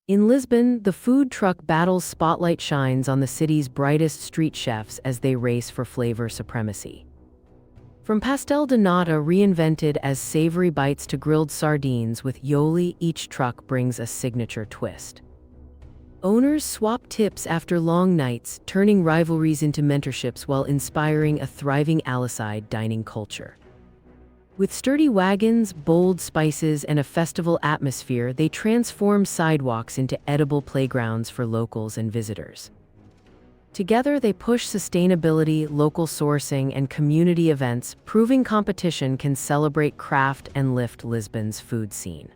In Lisbon, the food truck battle's spotlight shines on the city's brightest street chefs as they race for flavor supremacy. From pastel de nata reinvented as savory bites to grilled sardines with Yoli, each truck brings a signature twist. Owners swap tips after long nights, turning rivalries into mentorships while inspiring a thriving Aliside dining culture. With sturdy wagons, bold spices, and a festival atmosphere, they transform sidewalks into edible playgrounds for locals and visitors. Together, they push sustainability, local sourcing, and community events, proving competition can celebrate craft and lift Lisbon's food scene.